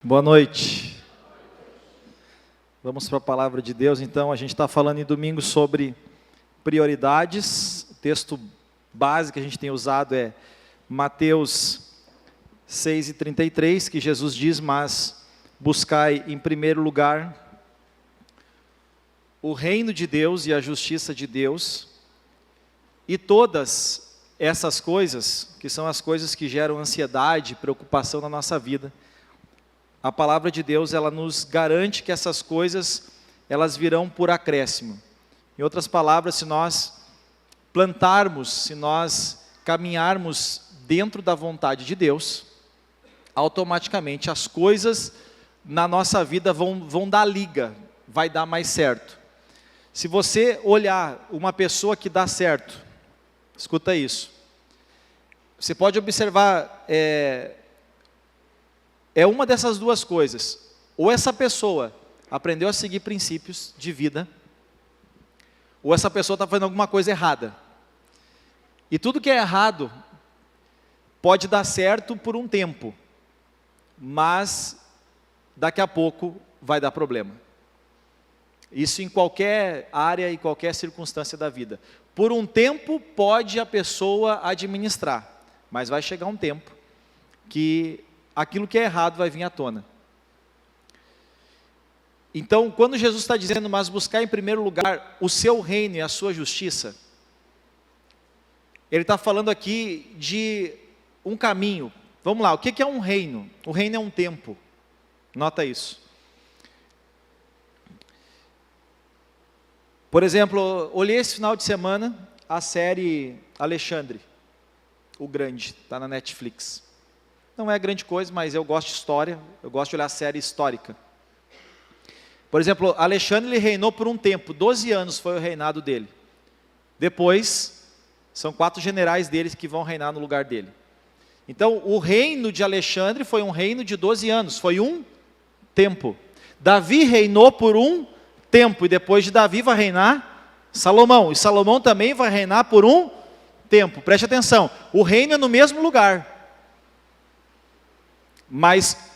Boa noite. Vamos para a palavra de Deus. Então, a gente está falando em domingo sobre prioridades. O texto base que a gente tem usado é Mateus 6:33, que Jesus diz: mas buscai em primeiro lugar o reino de Deus e a justiça de Deus, e todas essas coisas, que são as coisas que geram ansiedade, preocupação na nossa vida, a palavra de Deus, ela nos garante que essas coisas, elas virão por acréscimo. Em outras palavras, se nós plantarmos, se nós caminharmos dentro da vontade de Deus, automaticamente as coisas na nossa vida vão dar liga, vai dar mais certo. Se você olhar uma pessoa que dá certo, escuta isso, você pode observar, é uma dessas duas coisas: ou essa pessoa aprendeu a seguir princípios de vida, ou essa pessoa está fazendo alguma coisa errada. E tudo que é errado pode dar certo por um tempo, mas daqui a pouco vai dar problema. Isso em qualquer área e qualquer circunstância da vida. Por um tempo pode a pessoa administrar, mas vai chegar um tempo que aquilo que é errado vai vir à tona. Então, quando Jesus está dizendo, mas buscar em primeiro lugar o seu reino e a sua justiça, Ele está falando aqui de um caminho. Vamos lá, o que é um reino? O reino é um tempo, nota isso. Por exemplo, olhei esse final de semana a série Alexandre, o Grande, está na Netflix. Não é grande coisa, mas eu gosto de história, eu gosto de olhar série histórica. Por exemplo, Alexandre, ele reinou por um tempo, 12 anos foi o reinado dele. Depois, são 4 generais deles que vão reinar no lugar dele. Então, o reino de Alexandre foi um reino de 12 anos, foi um tempo. Davi reinou por um tempo, e depois de Davi vai reinar Salomão. E Salomão também vai reinar por um tempo. Preste atenção, o reino é no mesmo lugar, mas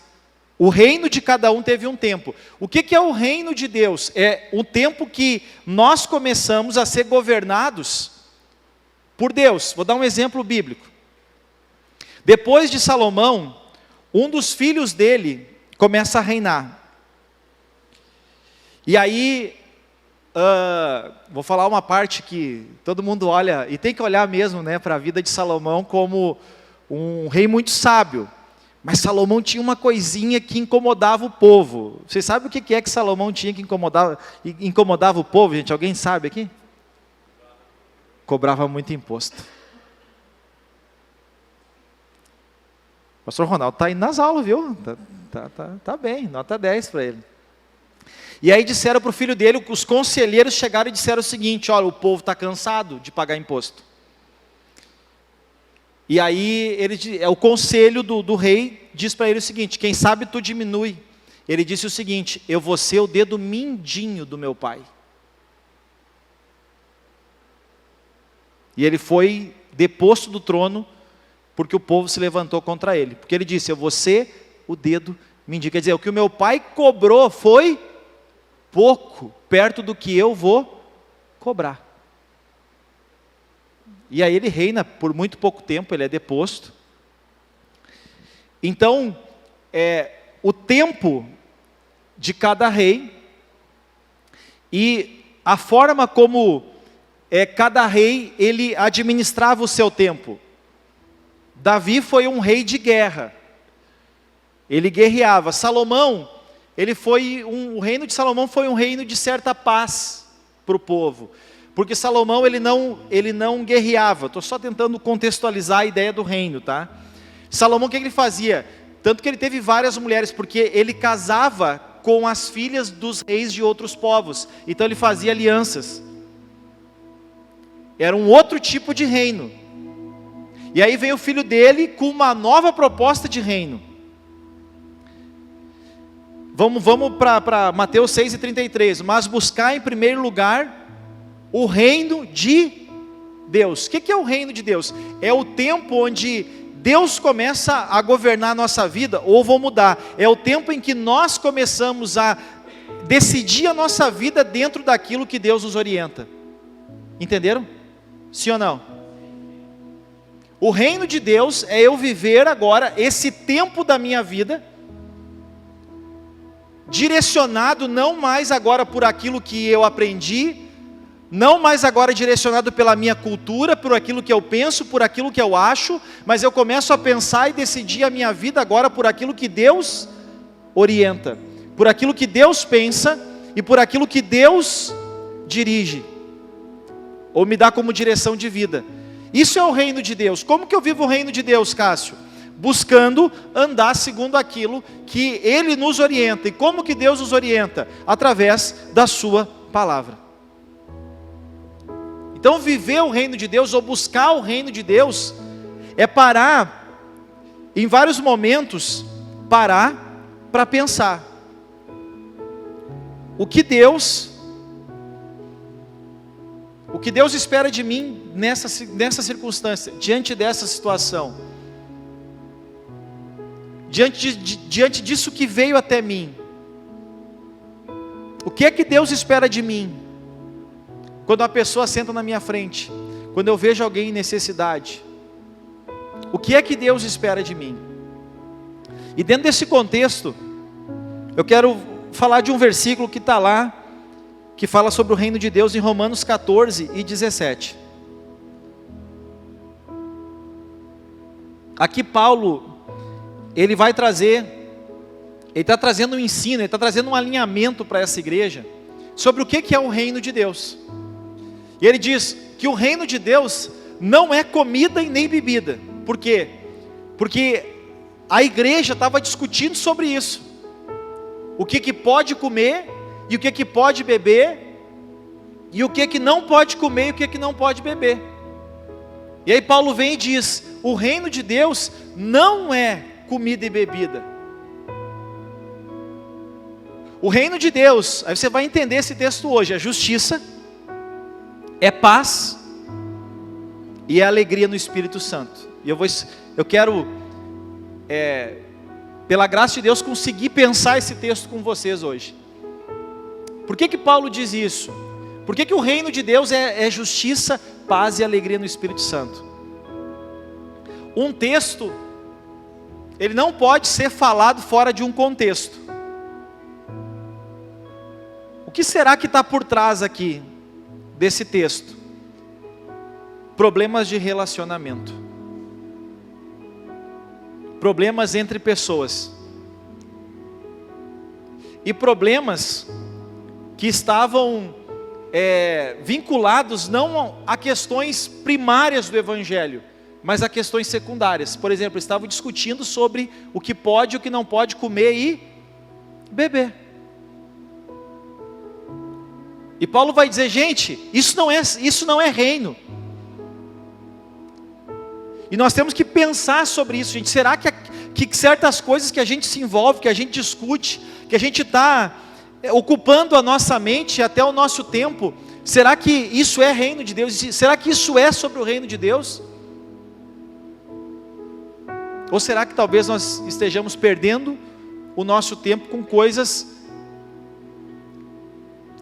o reino de cada um teve um tempo. O que é o reino de Deus? É o tempo que nós começamos a ser governados por Deus. Vou dar um exemplo bíblico. Depois de Salomão, um dos filhos dele começa a reinar. E aí, vou falar uma parte que todo mundo olha, e tem que olhar mesmo, né, para a vida de Salomão como um rei muito sábio. Mas Salomão tinha uma coisinha que incomodava o povo. Vocês sabem o que é que Salomão tinha que incomodava o povo, gente? Alguém sabe aqui? Cobrava muito imposto. Pastor Ronaldo está indo nas aulas, viu? Tá bem, nota 10 para ele. E aí disseram para o filho dele, os conselheiros chegaram e disseram o seguinte: olha, o povo está cansado de pagar imposto. E aí, o conselho do rei diz para ele o seguinte: quem sabe tu diminui. Ele disse o seguinte: eu vou ser o dedo mindinho do meu pai. E ele foi deposto do trono, porque o povo se levantou contra ele. Porque ele disse: eu vou ser o dedo mindinho. Quer dizer, o que o meu pai cobrou foi pouco, perto do que eu vou cobrar. E aí ele reina por muito pouco tempo, ele é deposto. Então, o tempo de cada rei e a forma como cada rei ele administrava o seu tempo. Davi foi um rei de guerra, ele guerreava. Salomão, o reino de Salomão foi um reino de certa paz para o povo. Porque Salomão ele não guerreava. Estou só tentando contextualizar a ideia do reino, tá? Salomão, o que ele fazia? Tanto que ele teve várias mulheres, porque ele casava com as filhas dos reis de outros povos. Então ele fazia alianças. Era um outro tipo de reino. E aí vem o filho dele com uma nova proposta de reino. Vamos para Mateus 6:33. Mas buscar em primeiro lugar o reino de Deus. O que é o reino de Deus? É o tempo onde Deus começa a governar a nossa vida, ou vou mudar, é o tempo em que nós começamos a decidir a nossa vida dentro daquilo que Deus nos orienta. Entenderam? Sim ou não? O reino de Deus é eu viver agora esse tempo da minha vida direcionado não mais agora por aquilo que eu aprendi, não mais agora direcionado pela minha cultura, por aquilo que eu penso, por aquilo que eu acho, mas eu começo a pensar e decidir a minha vida agora por aquilo que Deus orienta, por aquilo que Deus pensa e por aquilo que Deus dirige, ou me dá como direção de vida. Isso é o reino de Deus. Como que eu vivo o reino de Deus, Cássio? Buscando andar segundo aquilo que Ele nos orienta. E como que Deus nos orienta? Através da sua palavra. Então viver o reino de Deus, ou buscar o reino de Deus, é parar, em vários momentos, parar para pensar. O que Deus espera de mim nessa circunstância, diante dessa situação, diante disso que veio até mim. O que é que Deus espera de mim? Quando uma pessoa senta na minha frente, quando eu vejo alguém em necessidade, o que é que Deus espera de mim? E dentro desse contexto, eu quero falar de um versículo que está lá, que fala sobre o reino de Deus em Romanos 14 e 17. Aqui Paulo, ele está trazendo um ensino, ele está trazendo um alinhamento para essa igreja, sobre o que é o reino de Deus. E ele diz que o reino de Deus não é comida e nem bebida. Por quê? Porque a igreja estava discutindo sobre isso. O que pode comer e o que pode beber, e o que não pode comer e o que não pode beber. E aí Paulo vem e diz, o reino de Deus não é comida e bebida. O reino de Deus, aí você vai entender esse texto hoje, é justiça, é paz e é alegria no Espírito Santo. E eu quero, pela graça de Deus, conseguir pensar esse texto com vocês hoje. Por que Paulo diz isso? Por que o reino de Deus é justiça, paz e alegria no Espírito Santo? Um texto, ele não pode ser falado fora de um contexto. O que será que está por trás aqui desse texto? Problemas de relacionamento. Problemas entre pessoas. E problemas que estavam vinculados não a questões primárias do Evangelho, mas a questões secundárias. Por exemplo, estavam discutindo sobre o que pode e o que não pode comer e beber. E Paulo vai dizer, gente, isso não é reino. E nós temos que pensar sobre isso, gente. Será que certas coisas que a gente se envolve, que a gente discute, que a gente está ocupando a nossa mente até o nosso tempo, será que isso é reino de Deus? Será que isso é sobre o reino de Deus? Ou será que talvez nós estejamos perdendo o nosso tempo com coisas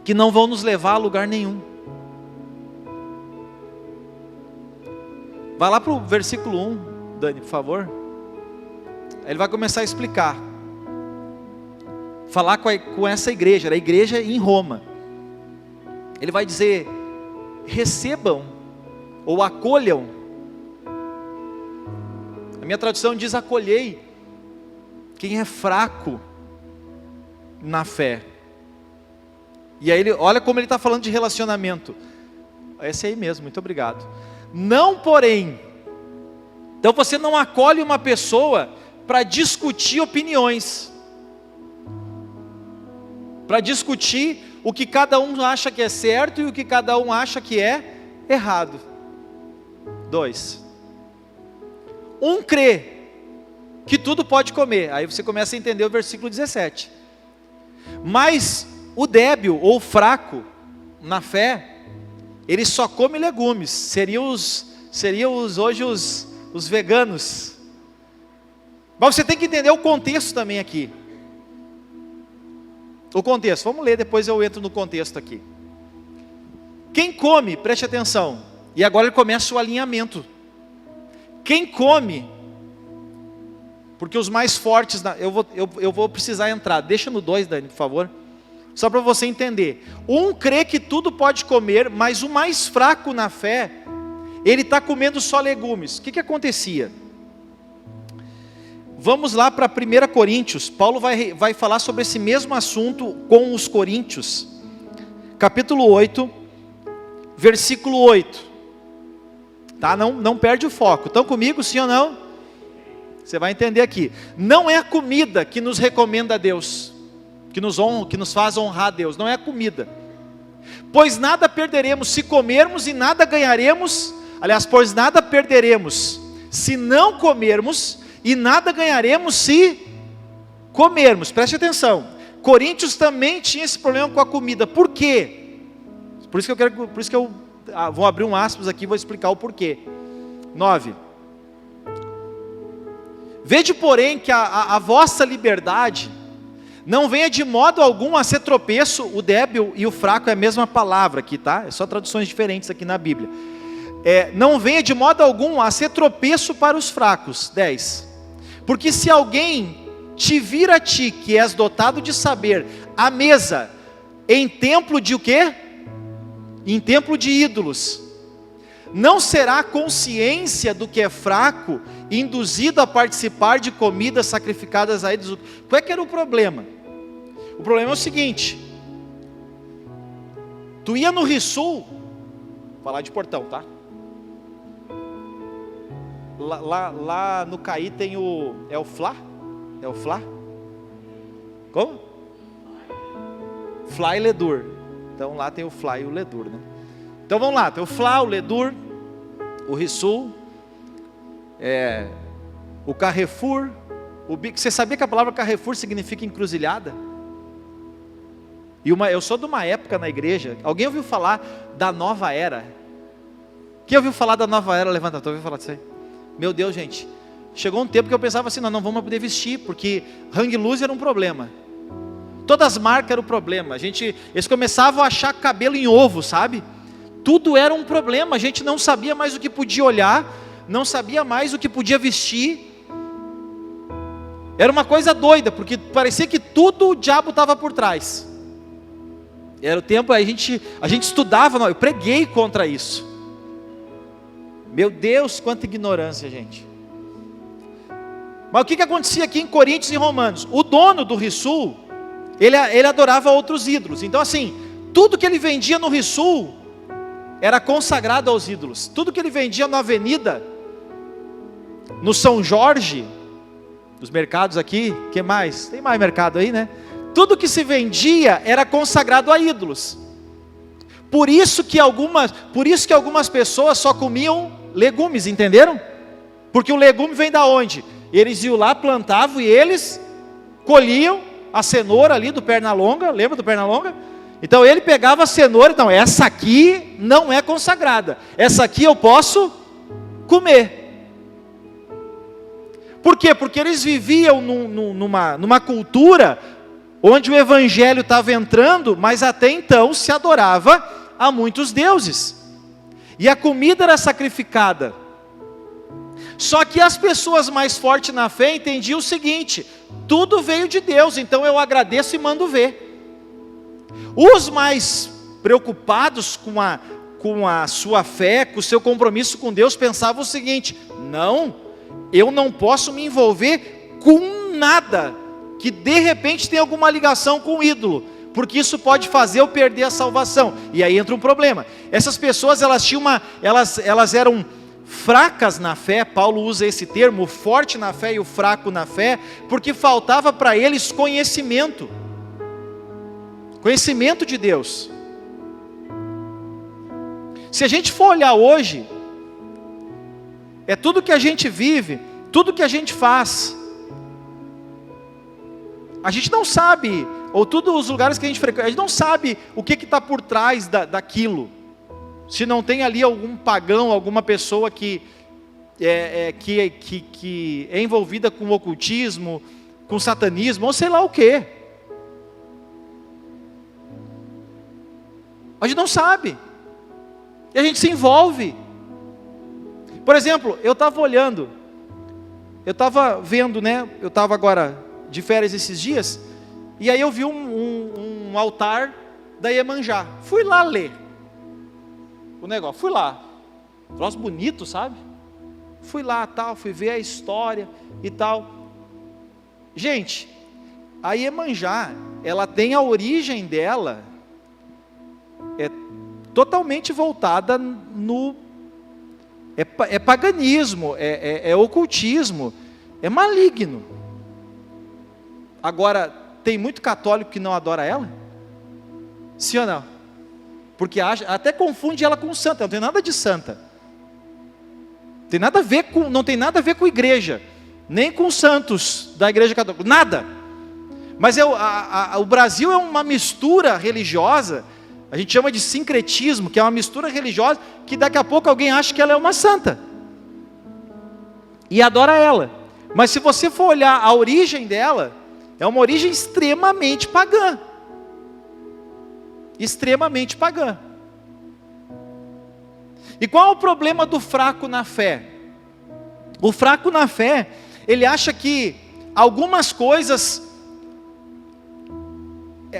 que não vão nos levar a lugar nenhum? Vai lá para o versículo 1, Dani, por favor. Ele vai começar a explicar. Falar com essa igreja, era a igreja em Roma. Ele vai dizer, recebam, ou acolham. A minha tradução diz, acolhei quem é fraco na fé. E aí, olha como ele está falando de relacionamento. Esse aí mesmo, muito obrigado. Não, porém. Então você não acolhe uma pessoa para discutir opiniões. Para discutir o que cada um acha que é certo e o que cada um acha que é errado. 2. Um crê que tudo pode comer. Aí você começa a entender o versículo 17. Mas o débil ou fraco na fé, ele só come legumes. Seriam hoje os veganos, Mas você tem que entender o contexto também aqui. O contexto, vamos ler, depois eu entro no contexto aqui. Quem come, preste atenção, e agora ele começa o alinhamento. Quem come, porque os mais fortes, eu vou precisar entrar, deixa no 2, Dani, por favor, só para você entender. Um crê que tudo pode comer, mas o mais fraco na fé, ele está comendo só legumes. O que acontecia? Vamos lá para 1 Coríntios, Paulo vai falar sobre esse mesmo assunto com os coríntios, capítulo 8, versículo 8, tá? Não perde o foco, estão comigo, sim ou não? Você vai entender aqui, não é a comida que nos recomenda a Deus, que nos faz honrar a Deus, não é a comida, pois nada perderemos se comermos e nada ganharemos, pois nada perderemos se não comermos, e nada ganharemos se comermos. Preste atenção, Coríntios também tinha esse problema com a comida. Por quê? Por isso que eu vou abrir um aspas aqui e vou explicar o porquê. 9. Vede, porém, que a vossa liberdade não venha de modo algum a ser tropeço. O débil e o fraco é a mesma palavra aqui, tá? É só traduções diferentes aqui na Bíblia. Não venha de modo algum a ser tropeço para os fracos. 10. Porque se alguém te vir a ti, que és dotado de saber, à mesa, em templo de o quê? Em templo de ídolos, não será a consciência do que é fraco, induzido a participar de comidas sacrificadas a ídolos? Qual é que era o problema? O problema é o seguinte, tu ia no Rissul, vou falar de Portão, tá? Lá no Caí tem é o Flá? É o Flá? Como? Flá e Ledur. Então lá tem o Flá e o Ledur, né? Então vamos lá, tem o Flá, o Ledur, o Rissul, o Carrefour, o Bico. Você sabia que a palavra Carrefour significa encruzilhada? Eu sou de uma época na igreja, alguém ouviu falar da nova era? Quem ouviu falar da nova era? Levanta a mão, ouviu falar disso aí? Meu Deus, gente, chegou um tempo que eu pensava assim, não vamos poder vestir, porque hang loose era um problema, todas as marcas eram um problema, eles começavam a achar cabelo em ovo, sabe? Tudo era um problema, a gente não sabia mais o que podia olhar, não sabia mais o que podia vestir, era uma coisa doida, porque parecia que tudo o diabo estava por trás. Era o tempo, a gente estudava, eu preguei contra isso. Meu Deus, quanta ignorância, gente. Mas o que acontecia aqui em Coríntios e Romanos? O dono do Rissul, ele adorava outros ídolos. Então assim, tudo que ele vendia no Rissul era consagrado aos ídolos. Tudo que ele vendia na avenida, no São Jorge, nos mercados aqui, que mais? Tem mais mercado aí, né? Tudo que se vendia era consagrado a ídolos. Por isso que algumas pessoas só comiam legumes, entenderam? Porque o legume vem da onde? Eles iam lá, plantavam e eles colhiam a cenoura ali do Pernalonga, lembra do Pernalonga? Então ele pegava a cenoura, então essa aqui não é consagrada, essa aqui eu posso comer. Por quê? Porque eles viviam numa cultura onde o evangelho estava entrando, mas até então se adorava a muitos deuses, e a comida era sacrificada. Só que as pessoas mais fortes na fé entendiam o seguinte: tudo veio de Deus, então eu agradeço e mando ver. Os mais preocupados com a sua fé, com o seu compromisso com Deus, pensavam o seguinte: não, eu não posso me envolver com nada que de repente tem alguma ligação com o ídolo, porque isso pode fazer eu perder a salvação. E aí entra um problema. Essas pessoas, elas eram fracas na fé. Paulo usa esse termo, o forte na fé e o fraco na fé, porque faltava para eles conhecimento de Deus. Se a gente for olhar hoje, tudo que a gente vive, tudo que a gente faz, a gente não sabe, ou todos os lugares que a gente frequenta, a gente não sabe o que está por trás daquilo, se não tem ali algum pagão, alguma pessoa que que é envolvida com ocultismo, com satanismo, ou sei lá o quê. A gente não sabe. E a gente se envolve. Por exemplo, eu estava olhando, eu estava vendo, né? Eu estava agora de férias esses dias, e aí eu vi um altar da Iemanjá. Fui lá ler o negócio, fui lá. Troço bonito, sabe? Fui lá, tal, fui ver a história e tal. Gente, a Iemanjá, ela tem a origem dela, é totalmente voltada no... É paganismo, é ocultismo, é maligno. Agora, tem muito católico que não adora ela? Sim ou não? Porque até confunde ela com santa, não tem nada de santa. Não tem nada a ver com igreja, nem com santos da igreja católica, nada. Mas o Brasil é uma mistura religiosa, a gente chama de sincretismo, que é uma mistura religiosa, que daqui a pouco alguém acha que ela é uma santa, e adora ela. Mas se você for olhar a origem dela, é uma origem extremamente pagã. Extremamente pagã. E qual é o problema do fraco na fé? O fraco na fé, ele acha que algumas coisas,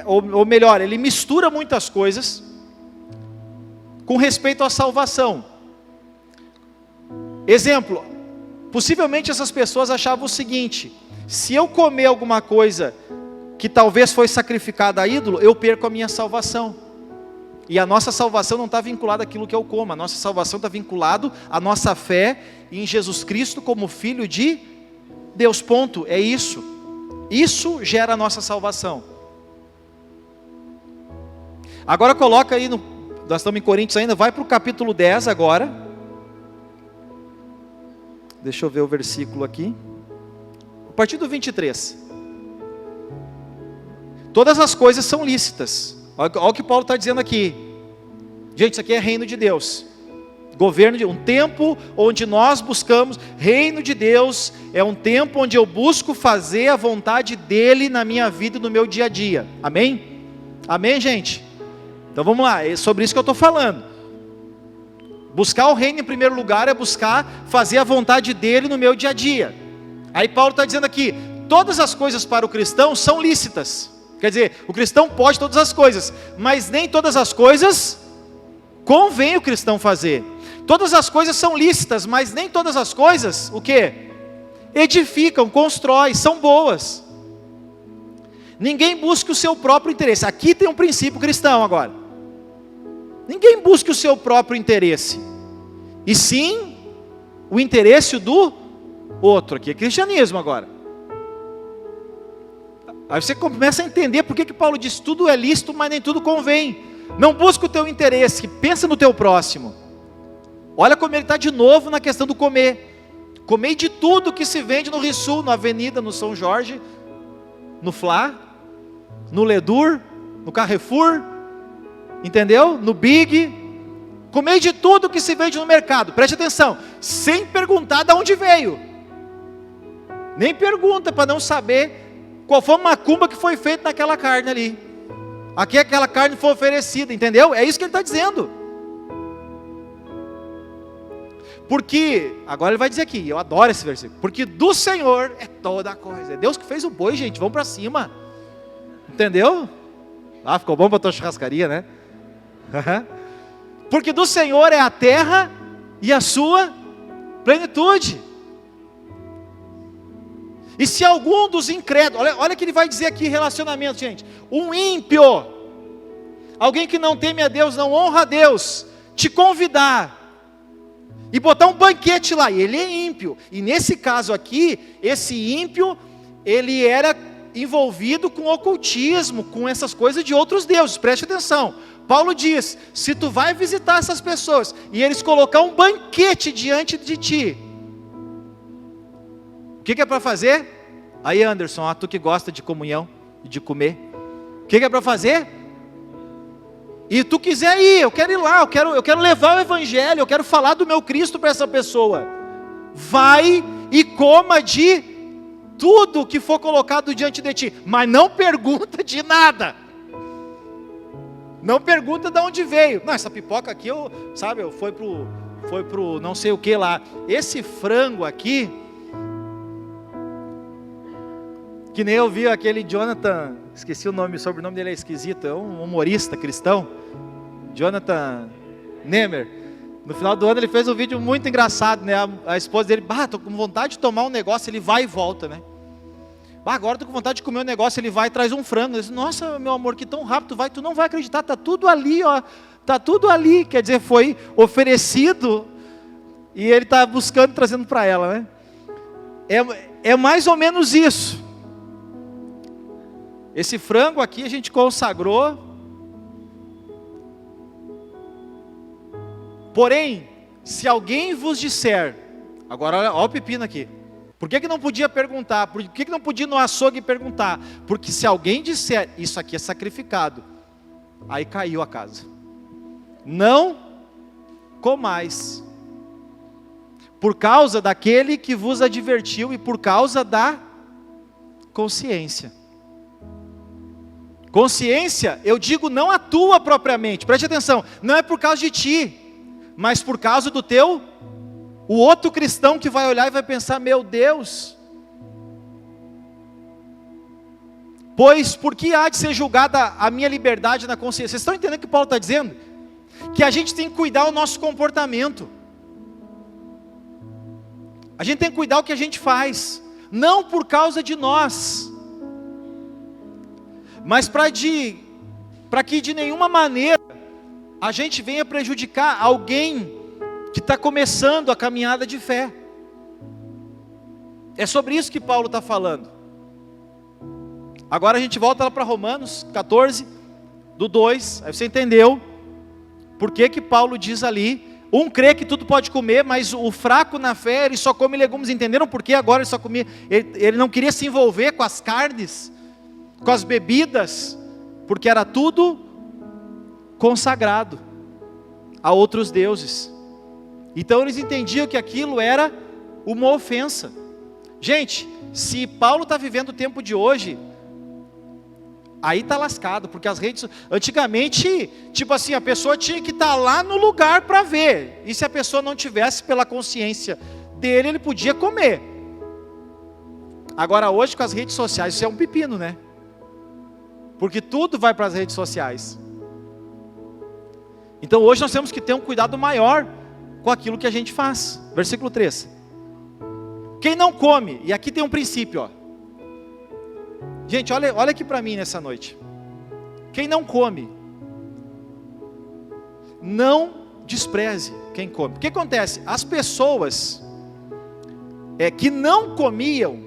ou melhor, ele mistura muitas coisas com respeito à salvação. Exemplo, possivelmente essas pessoas achavam o seguinte: se eu comer alguma coisa que talvez foi sacrificada a ídolo, eu perco a minha salvação. E a nossa salvação não está vinculada àquilo que eu como, a nossa salvação está vinculada à nossa fé em Jesus Cristo como Filho de Deus, ponto, é isso. Isso gera a nossa salvação. Agora coloca aí, nós estamos em Coríntios ainda, vai para o capítulo 10 agora. Deixa eu ver o versículo aqui. A partir do 23. Todas as coisas são lícitas. Olha o que Paulo está dizendo aqui. Gente, isso aqui é reino de Deus. Governo de um tempo onde nós buscamos, reino de Deus é um tempo onde eu busco fazer a vontade dele na minha vida e no meu dia a dia. Amém? Amém, gente? Então vamos lá, é sobre isso que eu estou falando. Buscar o reino em primeiro lugar é buscar fazer a vontade dele no meu dia a dia. Aí Paulo está dizendo aqui, todas as coisas para o cristão são lícitas. Quer dizer, o cristão pode todas as coisas, mas nem todas as coisas convém o cristão fazer. Todas as coisas são lícitas, mas nem todas as coisas, o quê? Edificam, constroem, são boas. Ninguém busca o seu próprio interesse. Aqui tem um princípio cristão agora. Ninguém busca o seu próprio interesse, e sim o interesse do outro. Aqui é cristianismo agora. Aí você começa a entender por que Paulo diz, tudo é lícito, mas nem tudo convém. Não busca o teu interesse, pensa no teu próximo. Olha como ele está de novo na questão do comer. Comei de tudo que se vende no Rissul, na Avenida, no São Jorge, no Flá, no Ledur, no Carrefour, entendeu? No Big. Comei de tudo que se vende no mercado, preste atenção, sem perguntar de onde veio. Nem pergunta para não saber qual foi a macumba que foi feita naquela carne ali. Aqui aquela carne foi oferecida, entendeu? É isso que ele está dizendo. Porque, agora ele vai dizer aqui, eu adoro esse versículo, porque do Senhor é toda a coisa. É Deus que fez o boi, gente, vamos para cima. Entendeu? Ah, ficou bom para a tua churrascaria, né? Porque do Senhor é a terra e a sua plenitude. E se algum dos incrédulos, olha o que ele vai dizer aqui, relacionamento, gente. Um ímpio, alguém que não teme a Deus, não honra a Deus, te convidar e botar um banquete lá, e ele é ímpio. E nesse caso aqui, esse ímpio, ele era envolvido com ocultismo, com essas coisas de outros deuses. Preste atenção. Paulo diz, se tu vai visitar essas pessoas, e eles colocar um banquete diante de ti, o que é para fazer? Aí Anderson, tu que gosta de comunhão e de comer, o que é para fazer? E tu quiser ir, eu quero ir lá, eu quero levar o evangelho, eu quero falar do meu Cristo para essa pessoa. vai e coma de tudo que for colocado diante de ti, mas não pergunta de nada. Não pergunta de onde veio. Não, essa pipoca aqui, foi pro não sei o que lá. Esse frango aqui, que nem eu vi aquele Jonathan, esqueci o sobrenome dele é esquisito, é um humorista cristão, Jonathan Nemer. No final do ano ele fez um vídeo muito engraçado, né? A esposa dele, tô com vontade de tomar um negócio, ele vai e volta, né? Agora tô com vontade de comer um negócio, ele vai e traz um frango. Ele diz, nossa, meu amor, que tão rápido vai, tu não vai acreditar, tá tudo ali, ó. Tá tudo ali, quer dizer, foi oferecido e ele está buscando, trazendo para ela, né? É mais ou menos isso. Esse frango aqui a gente consagrou. Porém, se alguém vos disser, agora olha o pepino aqui. Por que não podia perguntar? Por que não podia ir no açougue perguntar? Porque se alguém disser, isso aqui é sacrificado, aí caiu a casa. Não comais, por causa daquele que vos advertiu e por causa da consciência. Consciência, eu digo não a tua propriamente, preste atenção, não é por causa de ti, mas por causa do o outro cristão que vai olhar e vai pensar, meu Deus, pois por que há de ser julgada a minha liberdade na consciência? Vocês estão entendendo o que Paulo está dizendo? Que a gente tem que cuidar do nosso comportamento, a gente tem que cuidar do que a gente faz, não por causa de nós, mas para que de nenhuma maneira a gente venha prejudicar alguém que está começando a caminhada de fé. É sobre isso que Paulo está falando. Agora a gente volta lá para Romanos 14, do 2, aí você entendeu por que Paulo diz ali, um crê que tudo pode comer, mas o fraco na fé, ele só come legumes. Entenderam por que agora ele só comia? Ele não queria se envolver com as carnes, com as bebidas, porque era tudo consagrado a outros deuses. Então eles entendiam que aquilo era uma ofensa. Gente, se Paulo está vivendo o tempo de hoje, aí está lascado, porque as redes, antigamente, tipo assim, a pessoa tinha que estar lá no lugar para ver, e se a pessoa não tivesse pela consciência dele, ele podia comer. Agora hoje com as redes sociais, isso é um pepino, né? Porque tudo vai para as redes sociais. Então hoje nós temos que ter um cuidado maior com aquilo que a gente faz. Versículo 3. Quem não come, e aqui tem um princípio, ó. Gente, olha aqui para mim nessa noite. Quem não come, não despreze quem come. O que acontece? As pessoas que não comiam,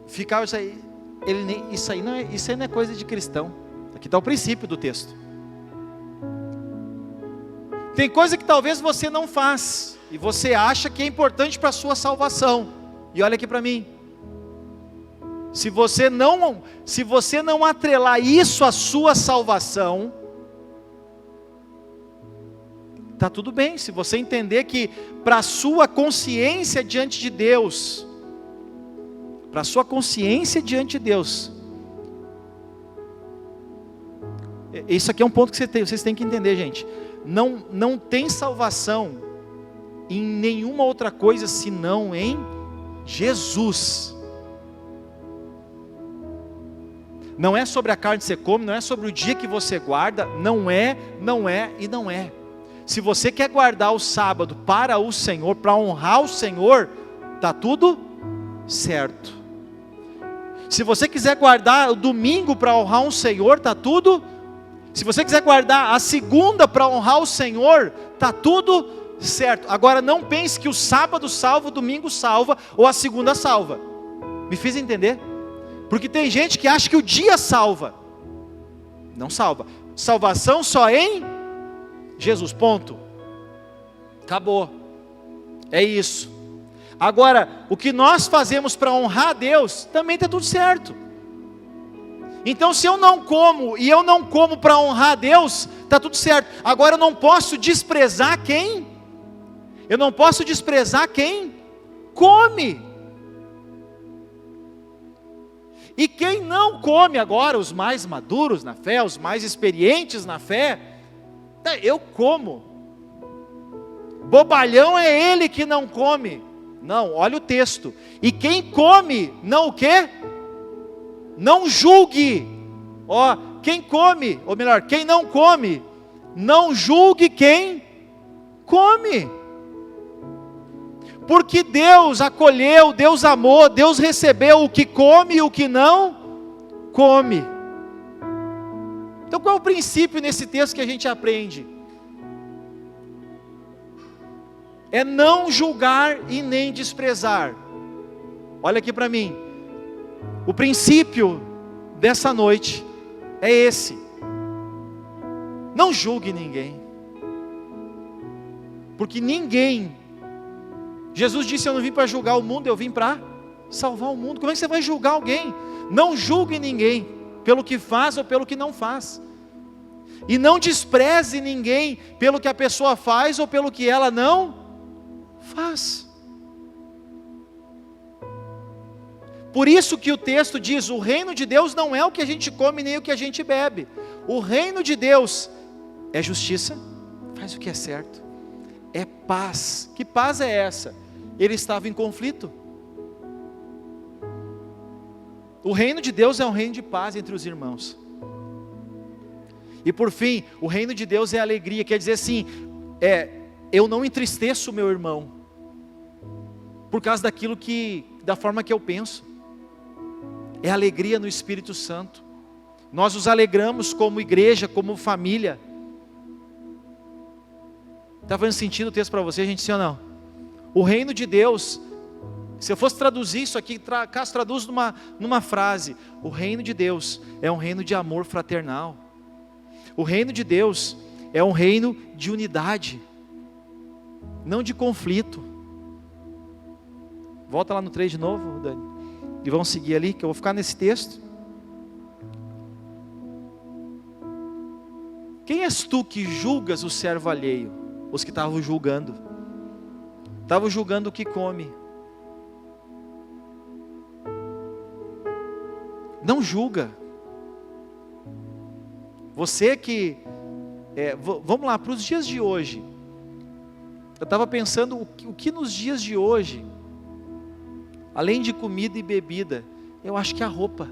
ficavam isso aí, isso aí não é coisa de cristão. Aqui está o princípio do texto. Tem coisa que talvez você não faz, e você acha que é importante para a sua salvação. E olha aqui para mim. Se você não atrelar isso à sua salvação, está tudo bem. Se você entender que para a sua consciência diante de Deus, isso aqui é um ponto que vocês têm que entender, gente. Não tem salvação em nenhuma outra coisa senão em Jesus. Não é sobre a carne que você come, não é sobre o dia que você guarda, não é. Se você quer guardar o sábado para o Senhor, para honrar o Senhor, está tudo certo. Se você quiser guardar o domingo para honrar o Senhor, está tudo. Se você quiser guardar a segunda para honrar o Senhor, está tudo certo. Agora não pense que o sábado salva, o domingo salva, ou a segunda salva. Me fiz entender? Porque tem gente que acha que o dia salva. Não salva. Salvação só em Jesus, ponto. Acabou. É isso. Agora, o que nós fazemos para honrar a Deus, também está tudo certo. Então se eu não como, e eu não como para honrar a Deus, está tudo certo. Agora eu não posso desprezar quem? Eu não posso desprezar quem come. E quem não come agora, os mais maduros na fé, os mais experientes na fé, eu como. Bobalhão é ele que não come. Não, olha o texto. E quem come, não o quê? Não julgue. Ó, quem come, ou melhor, quem não come, não julgue quem come. Porque Deus acolheu, Deus amou, Deus recebeu o que come e o que não come. Então qual é o princípio nesse texto que a gente aprende? É não julgar e nem desprezar. Olha aqui para mim. O princípio dessa noite é esse. Não julgue ninguém. Porque ninguém... Jesus disse, eu não vim para julgar o mundo, eu vim para salvar o mundo. Como é que você vai julgar alguém? Não julgue ninguém, pelo que faz ou pelo que não faz. E não despreze ninguém, pelo que a pessoa faz ou pelo que ela não faz. Por isso que o texto diz, o reino de Deus não é o que a gente come nem o que a gente bebe. O reino de Deus é justiça, faz o que é certo, é paz. Que paz é essa? Ele estava em conflito. O reino de Deus é um reino de paz entre os irmãos. E por fim, o reino de Deus é alegria, quer dizer assim, eu não entristeço o meu irmão, por causa da forma que eu penso. É alegria no Espírito Santo. Nós nos alegramos como igreja, como família. Está fazendo sentido o texto para você, gente, sim ou não? O reino de Deus, se eu fosse traduzir isso aqui, caso traduz numa frase, o reino de Deus é um reino de amor fraternal. O reino de Deus é um reino de unidade, não de conflito. Volta lá no 3 de novo, Dani, e vamos seguir ali, que eu vou ficar nesse texto. Quem és tu que julgas o servo alheio? Os que estavam julgando o que come. Não julga. Você que, vamos lá, para os dias de hoje, eu estava pensando o que nos dias de hoje, além de comida e bebida, eu acho que a roupa.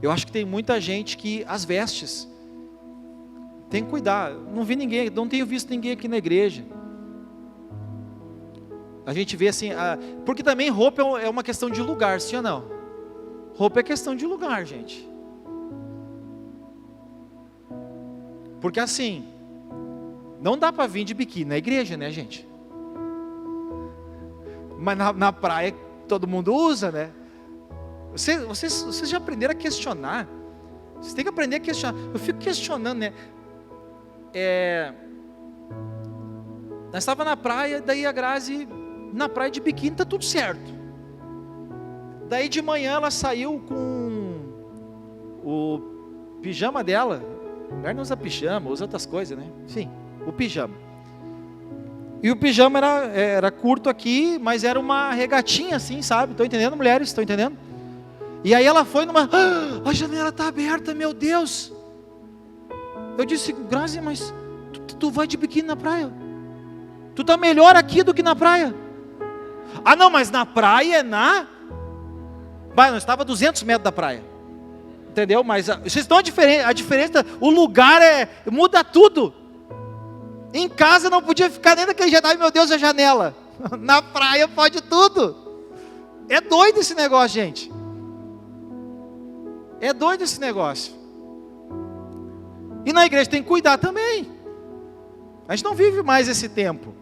Eu acho que tem muita gente que, as vestes, tem que cuidar. Não vi ninguém, não tenho visto ninguém aqui na igreja. A gente vê assim, porque também roupa é uma questão de lugar, sim ou não? Roupa é questão de lugar, gente. Porque assim, não dá para vir de biquíni na igreja, né, gente? Mas na praia todo mundo usa, né? Vocês já aprenderam a questionar? Vocês têm que aprender a questionar. Eu fico questionando, né? Nós estávamos na praia, daí a Grazi, na praia de biquíni, está tudo certo. Daí de manhã ela saiu com o pijama dela. A mulher não usa pijama, usa outras coisas, né? Sim, o pijama. E o pijama era curto aqui, mas era uma regatinha assim, sabe? Estão entendendo, mulheres? Estão entendendo? E aí ela foi a janela está aberta, meu Deus. Eu disse, Grazi, mas tu vai de biquíni na praia? Tu está melhor aqui do que na praia? Ah não, mas na praia nós estava a 200 metros da praia. Entendeu? Mas vocês estão a diferença, o lugar muda tudo. Em casa não podia ficar nem daquele jeito, ai meu Deus, a janela. Na praia pode tudo. É doido esse negócio, gente. É doido esse negócio. E na igreja tem que cuidar também. A gente não vive mais esse tempo.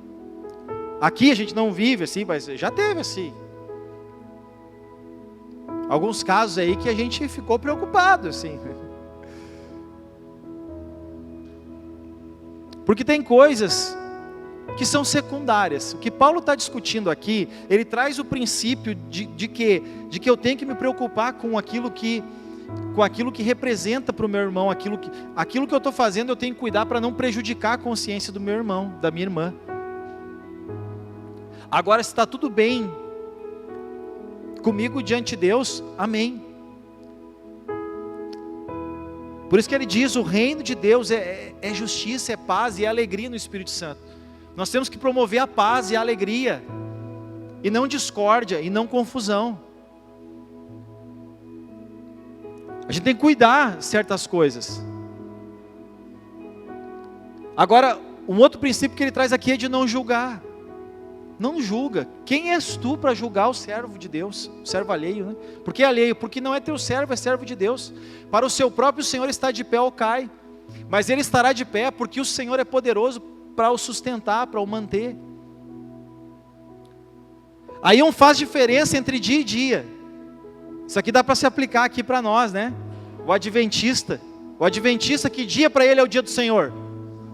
Aqui a gente não vive assim, mas já teve assim. Alguns casos aí que a gente ficou preocupado assim. Porque tem coisas que são secundárias. O que Paulo está discutindo aqui, ele traz o princípio de que eu tenho que me preocupar com aquilo que representa para o meu irmão, aquilo que eu estou fazendo, eu tenho que cuidar para não prejudicar a consciência do meu irmão, da minha irmã. Agora, se está tudo bem comigo diante de Deus, amém. Por isso que ele diz, o reino de Deus é justiça, é paz e é alegria no Espírito Santo. Nós temos que promover a paz e a alegria, e não discórdia, e não confusão. A gente tem que cuidar de certas coisas. Agora, um outro princípio que ele traz aqui é de não julgar. Não julga. Quem és tu para julgar o servo de Deus? O servo alheio, né? Por que alheio? Porque não é teu servo, é servo de Deus. Para o seu próprio Senhor está de pé ou cai. Mas ele estará de pé porque o Senhor é poderoso para o sustentar, para o manter. Aí não faz diferença entre dia e dia. Isso aqui dá para se aplicar aqui para nós, né? O adventista, que dia para ele é o dia do Senhor?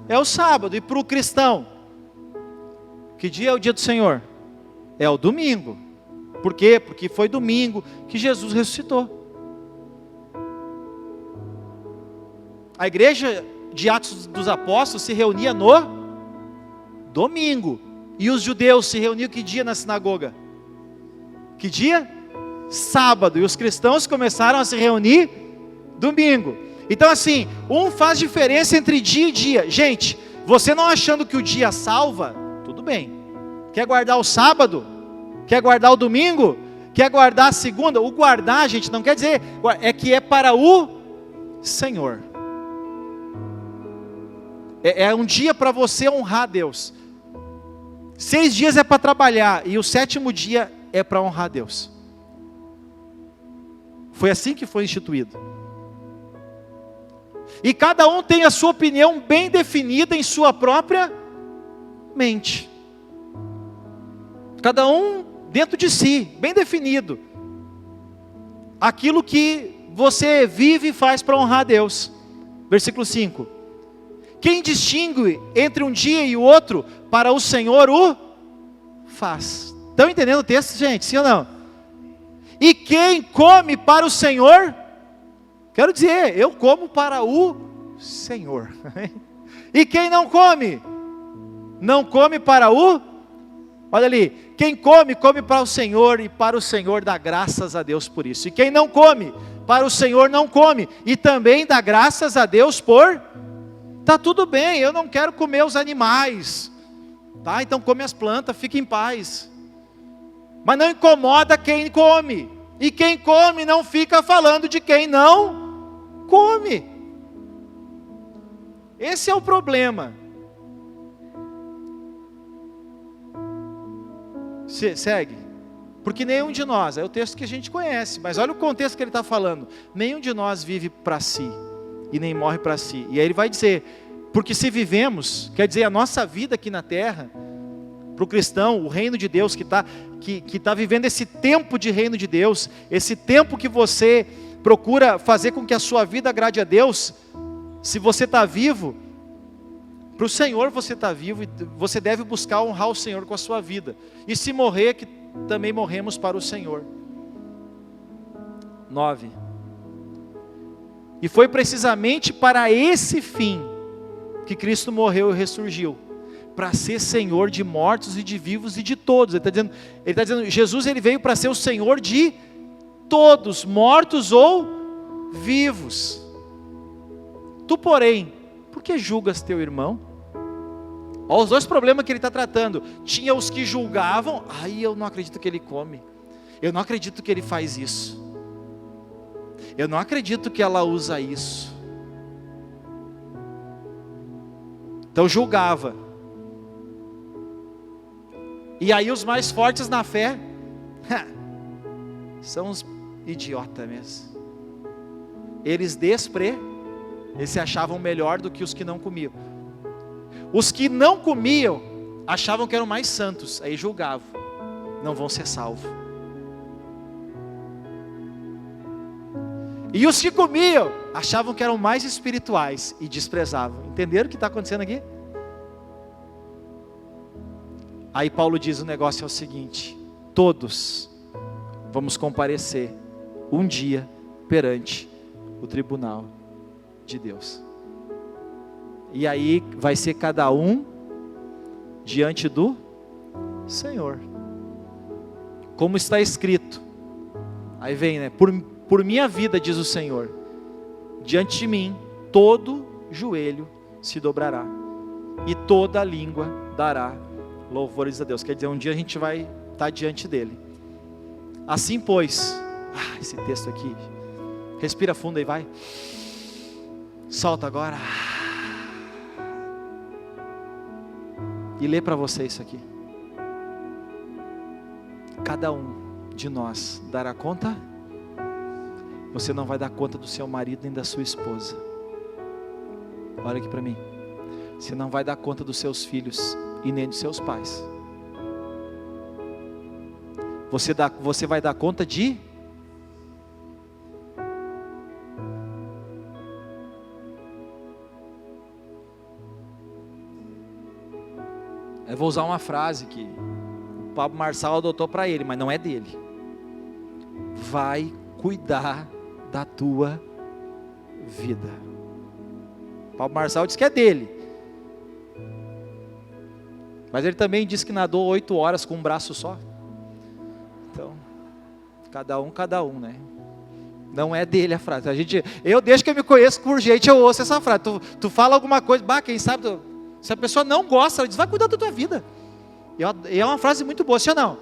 É o sábado. E para o cristão, que dia é o dia do Senhor? É o domingo. Por quê? Porque foi domingo que Jesus ressuscitou. A igreja de Atos dos Apóstolos se reunia no domingo. E os judeus se reuniam que dia na sinagoga? Que dia? Sábado. E os cristãos começaram a se reunir domingo. Então assim, um faz diferença entre dia e dia. Gente, você não achando que o dia salva, tudo bem. Quer guardar o sábado? Quer guardar o domingo? Quer guardar a segunda? O guardar, gente, não quer dizer, é que é para o Senhor. É um dia para você honrar Deus. 6 dias é para trabalhar, e o 7º dia é para honrar Deus. Foi assim que foi instituído. E cada um tem a sua opinião bem definida em sua própria mente. Cada um dentro de si, bem definido. Aquilo que você vive e faz para honrar a Deus. Versículo 5. Quem distingue entre um dia e o outro, para o Senhor o faz. Estão entendendo o texto, gente? Sim ou não? E quem come para o Senhor, quero dizer, eu como para o Senhor. E quem não come para o, olha ali, quem come, come para o Senhor, e para o Senhor dá graças a Deus por isso. E quem não come, para o Senhor não come, e também dá graças a Deus por, está tudo bem, eu não quero comer os animais, tá? Então come as plantas, fica em paz. Mas não incomoda quem come, e quem come não fica falando de quem não come. Esse é o problema. Segue. Porque nenhum de nós, é o texto que a gente conhece, mas olha o contexto que ele está falando. Nenhum de nós vive para si, e nem morre para si. E aí ele vai dizer, porque se vivemos, quer dizer, a nossa vida aqui na terra, para o cristão, o reino de Deus que está vivendo esse tempo de reino de Deus, esse tempo que você procura fazer com que a sua vida agrade a Deus, se você está vivo, para o Senhor você está vivo, e você deve buscar honrar o Senhor com a sua vida. E se morrer, que também morremos para o Senhor. 9. E foi precisamente para esse fim que Cristo morreu e ressurgiu, para ser Senhor de mortos e de vivos e de todos. Ele está dizendo, Jesus ele veio para ser o Senhor de todos, mortos ou vivos. Tu, porém, por que julgas teu irmão? Olha os dois problemas que ele está tratando. Tinha os que julgavam, eu não acredito que ele come, eu não acredito que ele faz isso, eu não acredito que ela usa isso. Então julgava. E aí os mais fortes na fé são os idiotas mesmo. Eles se achavam melhor do que os que não comiam. Os que não comiam achavam que eram mais santos, aí julgavam, não vão ser salvos. E os que comiam achavam que eram mais espirituais e desprezavam. Entenderam o que está acontecendo aqui? Aí Paulo diz, o negócio é o seguinte: todos vamos comparecer um dia perante o tribunal de Deus. E aí vai ser cada um diante do Senhor. como está escrito. Aí vem, né? Por minha vida, diz o Senhor, diante de mim, todo joelho se dobrará, e toda língua dará louvores a Deus. Quer dizer, um dia a gente vai estar diante dele. Assim, pois, esse texto aqui, respira fundo aí, vai. Solta agora. E lê para você isso aqui. Cada um de nós dará conta. Você não vai dar conta do seu marido nem da sua esposa. Olha aqui para mim. Você não vai dar conta dos seus filhos e nem dos seus pais. Você vai dar conta de... Eu vou usar uma frase que o Pablo Marçal adotou para ele, mas não é dele. Vai cuidar da tua vida. O Pablo Marçal diz que é dele, mas ele também diz que nadou 8 horas com um braço só. Então, cada um, né? Não é dele a frase. Desde que eu me conheço por gente, eu ouço essa frase. Tu fala alguma coisa, quem sabe, se a pessoa não gosta, ela diz, vai cuidar da tua vida. E é uma frase muito boa, sim ou não?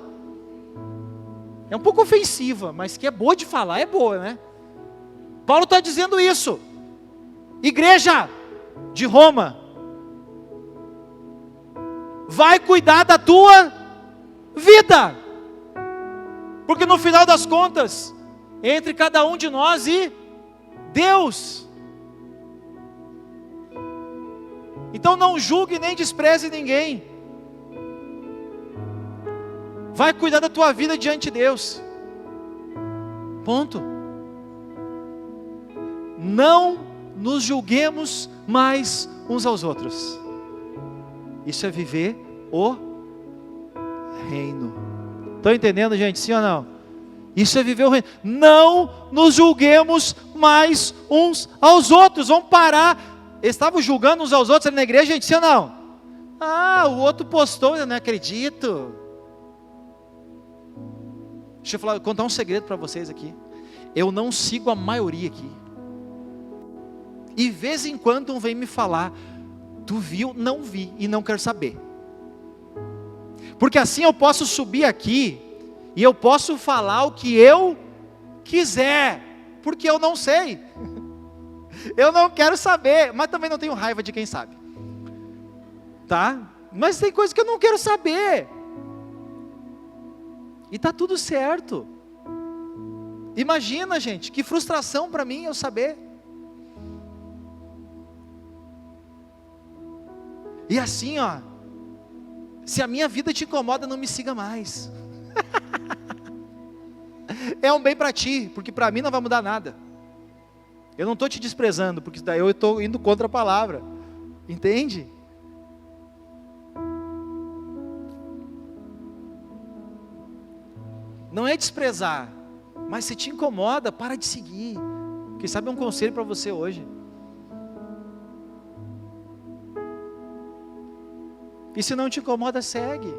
É um pouco ofensiva, mas que é boa de falar, é boa, né? Paulo está dizendo isso. Igreja de Roma, vai cuidar da tua vida. Porque no final das contas, entre cada um de nós e Deus. Então não julgue nem despreze ninguém. Vai cuidar da tua vida diante de Deus. Ponto. Não nos julguemos mais uns aos outros. Isso é viver o reino. Estão entendendo, gente? Sim ou não? Isso é viver o reino. Não nos julguemos mais uns aos outros. Vamos parar. Eles estavam julgando uns aos outros ali na igreja, gente, sim ou não? O outro postou, eu não acredito. Deixa eu contar um segredo para vocês aqui. Eu não sigo a maioria aqui. E de vez em quando um vem me falar, tu viu? Não vi e não quero saber. Porque assim eu posso subir aqui e eu posso falar o que eu quiser, porque eu não sei. Eu não quero saber, mas também não tenho raiva de quem sabe. Tá? Mas tem coisa que eu não quero saber. E tá tudo certo. Imagina, gente, que frustração para mim eu saber. E assim, se a minha vida te incomoda, não me siga mais. É um bem para ti, porque para mim não vai mudar nada. Eu não estou te desprezando, porque daí eu estou indo contra a palavra. Entende? Não é desprezar, mas se te incomoda, para de seguir. Quem sabe é um conselho para você hoje. E se não te incomoda, segue.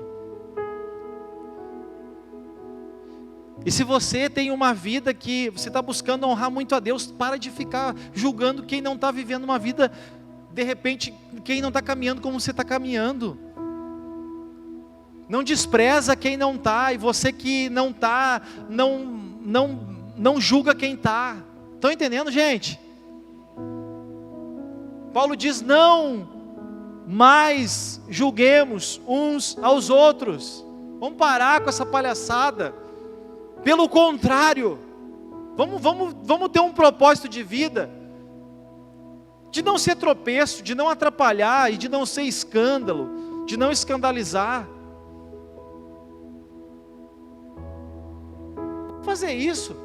E se você tem uma vida que você está buscando honrar muito a Deus, para de ficar julgando quem não está vivendo uma vida, de repente, quem não está caminhando como você está caminhando. Não despreza quem não está, e você que não está, não julga quem está. Estão entendendo, gente? Paulo diz, não mais julguemos uns aos outros. Vamos parar com essa palhaçada. Pelo contrário, vamos ter um propósito de vida, de não ser tropeço, de não atrapalhar e de não ser escândalo, de não escandalizar. Vamos fazer isso.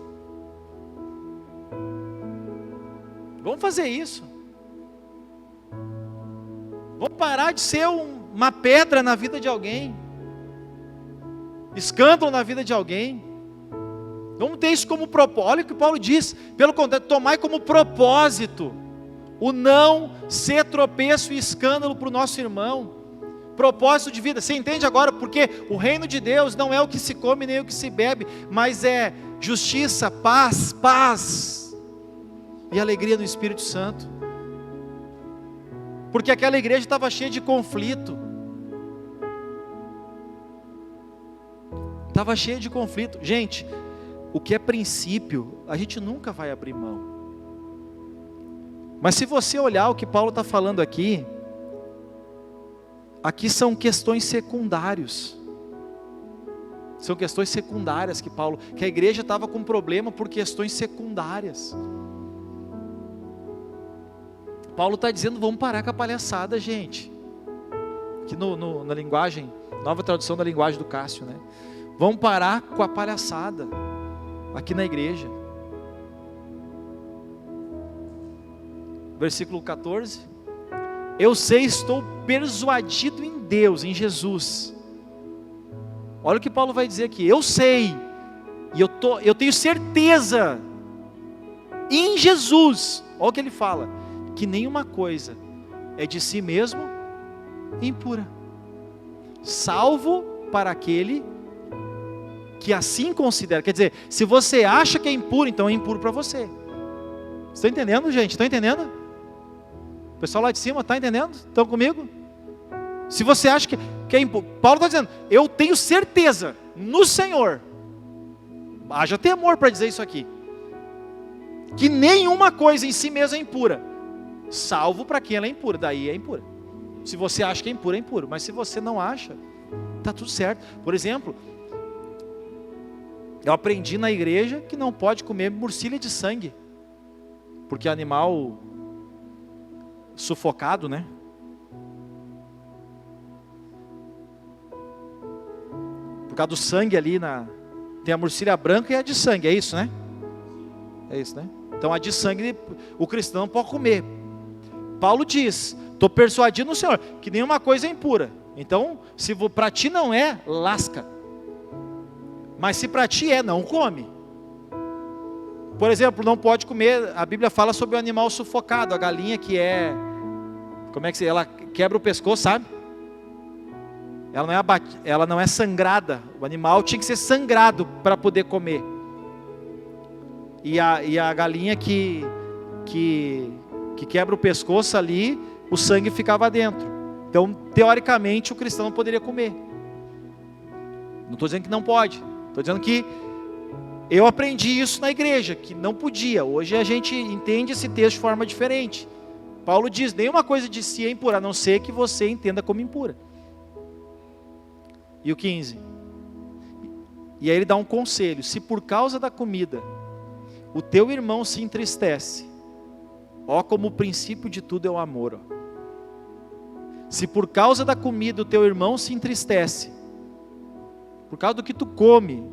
Vamos fazer isso. Vamos parar de ser uma pedra na vida de alguém, escândalo na vida de alguém. Vamos ter isso como propósito. Olha o que Paulo diz, pelo contrário, tomai como propósito o não ser tropeço e escândalo para o nosso irmão. propósito de vida. Você entende agora porque o reino de Deus não é o que se come nem o que se bebe, mas é justiça, paz e alegria no Espírito Santo. Porque aquela igreja estava cheia de conflito. Estava cheia de conflito. Gente, o que é princípio, a gente nunca vai abrir mão. Mas se você olhar o que Paulo está falando aqui são questões secundárias. São questões secundárias que a igreja estava com problema por questões secundárias. Paulo está dizendo, vamos parar com a palhaçada, gente. Aqui na linguagem, nova tradução da linguagem do Cássio, né? Vamos parar com a palhaçada aqui na igreja. Versículo 14. Eu sei, estou persuadido em Deus, em Jesus. Olha o que Paulo vai dizer aqui. Eu sei, e eu tenho certeza em Jesus. Olha o que ele fala. Que nenhuma coisa é de si mesmo impura, salvo para aquele que assim considera. Quer dizer, se você acha que é impuro, então é impuro para você. Estão entendendo, gente? Estão entendendo? O pessoal lá de cima, está entendendo? Estão comigo? Se você acha que é impuro, Paulo está dizendo, eu tenho certeza no Senhor, haja temor para dizer isso aqui, que nenhuma coisa em si mesma é impura, salvo para quem ela é impura, daí é impura. Se você acha que é impuro, mas se você não acha, está tudo certo. Por exemplo, eu aprendi na igreja que não pode comer murcilha de sangue, porque é animal sufocado, né? Por causa do sangue ali, tem a murcilha branca e a de sangue, é isso, né? É isso, né? Então a de sangue, o cristão não pode comer. Paulo diz, estou persuadido no Senhor, que nenhuma coisa é impura. Então, se para ti não é, lasca. Mas se para ti é, não come. Por exemplo, não pode comer, a Bíblia fala sobre o animal sufocado, a galinha que ela quebra o pescoço, sabe? Ela não é sangrada, o animal tinha que ser sangrado para poder comer. E a galinha que quebra o pescoço ali, o sangue ficava dentro. Então, teoricamente, o cristão não poderia comer. Não estou dizendo que não pode, estou dizendo que eu aprendi isso na igreja, que não podia. Hoje a gente entende esse texto de forma diferente. Paulo diz, nenhuma coisa de si é impura, a não ser que você entenda como impura. E o 15. E aí ele dá um conselho, se por causa da comida, o teu irmão se entristece, ó como o princípio de tudo é o amor, ó. Se por causa da comida o teu irmão se entristece, por causa do que tu come,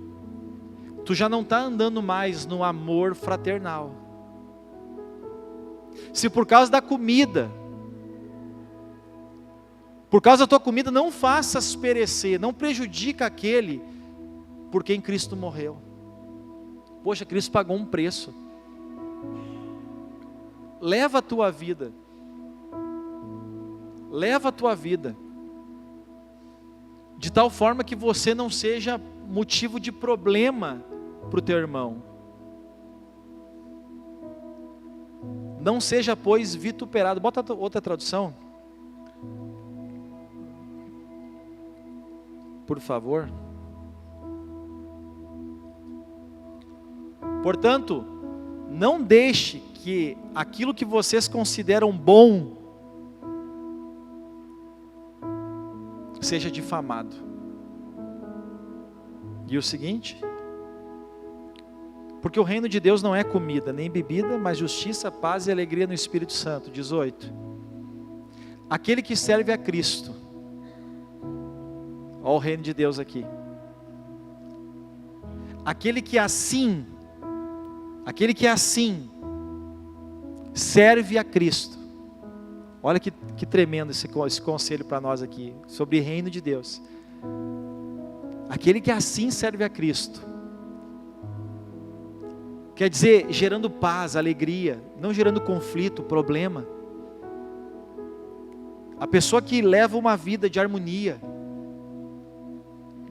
tu já não está andando mais no amor fraternal. Se por causa da comida, por causa da tua comida, não faças perecer, não prejudica aquele por quem Cristo morreu. Poxa, Cristo pagou um preço. Leva a tua vida. Leva a tua vida. De tal forma que você não seja motivo de problema para o teu irmão. Não seja, pois, vituperado. Bota outra tradução. Por favor. Portanto, não deixe que aquilo que vocês consideram bom seja difamado. E o seguinte, porque o reino de Deus não é comida nem bebida, mas justiça, paz e alegria no Espírito Santo. 18. Aquele que serve a Cristo, olha o reino de Deus aqui, aquele que assim serve a Cristo. Olha que tremendo esse conselho para nós aqui, sobre o reino de Deus. Aquele que assim serve a Cristo, quer dizer, gerando paz, alegria, não gerando conflito, problema. A pessoa que leva uma vida de harmonia,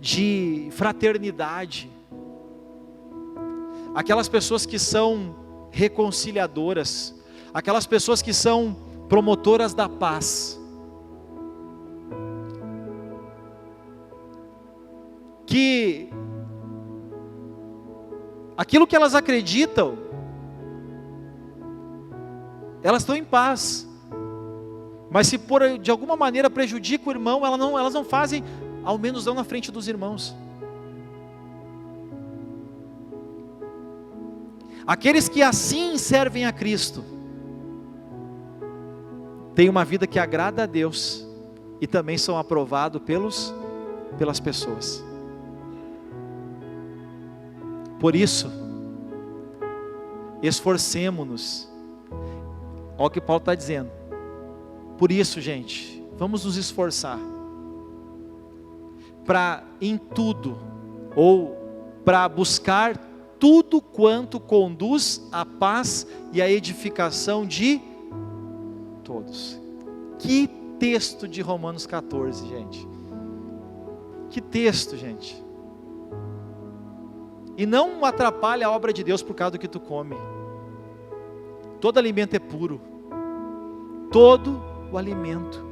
de fraternidade, aquelas pessoas que são reconciliadoras, aquelas pessoas que são promotoras da paz, que aquilo que elas acreditam, elas estão em paz, mas se de alguma maneira prejudica o irmão, elas não fazem, ao menos não na frente dos irmãos. Aqueles que assim servem a Cristo, têm uma vida que agrada a Deus, e também são aprovados pelas pessoas. Por isso, esforcemo-nos. Olha o que Paulo está dizendo. Por isso, gente, vamos nos esforçar para em tudo, ou para buscar tudo quanto conduz à paz e à edificação de todos. Que texto de Romanos 14, gente. Que texto, gente. E não atrapalha a obra de Deus por causa do que tu come. Todo alimento é puro. Todo o alimento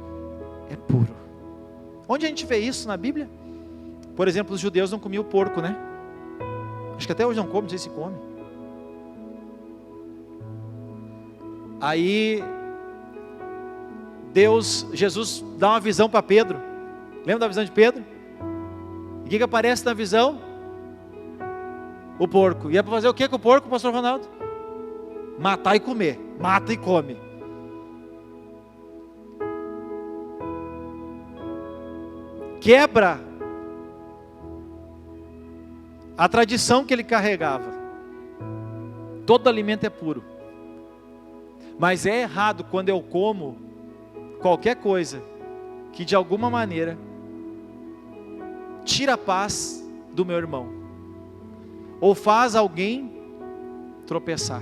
é puro. Onde a gente vê isso na Bíblia? Por exemplo, os judeus não comiam porco, né? Acho que até hoje não come, não sei se come. Aí Jesus dá uma visão para Pedro. Lembra da visão de Pedro? E o que aparece na visão? O porco. E é para fazer o que com o porco, pastor Ronaldo? Matar e comer. Mata e come. Quebra a tradição que ele carregava. Todo alimento é puro. Mas é errado quando eu como qualquer coisa que de alguma maneira tira a paz do meu irmão, ou faz alguém tropeçar.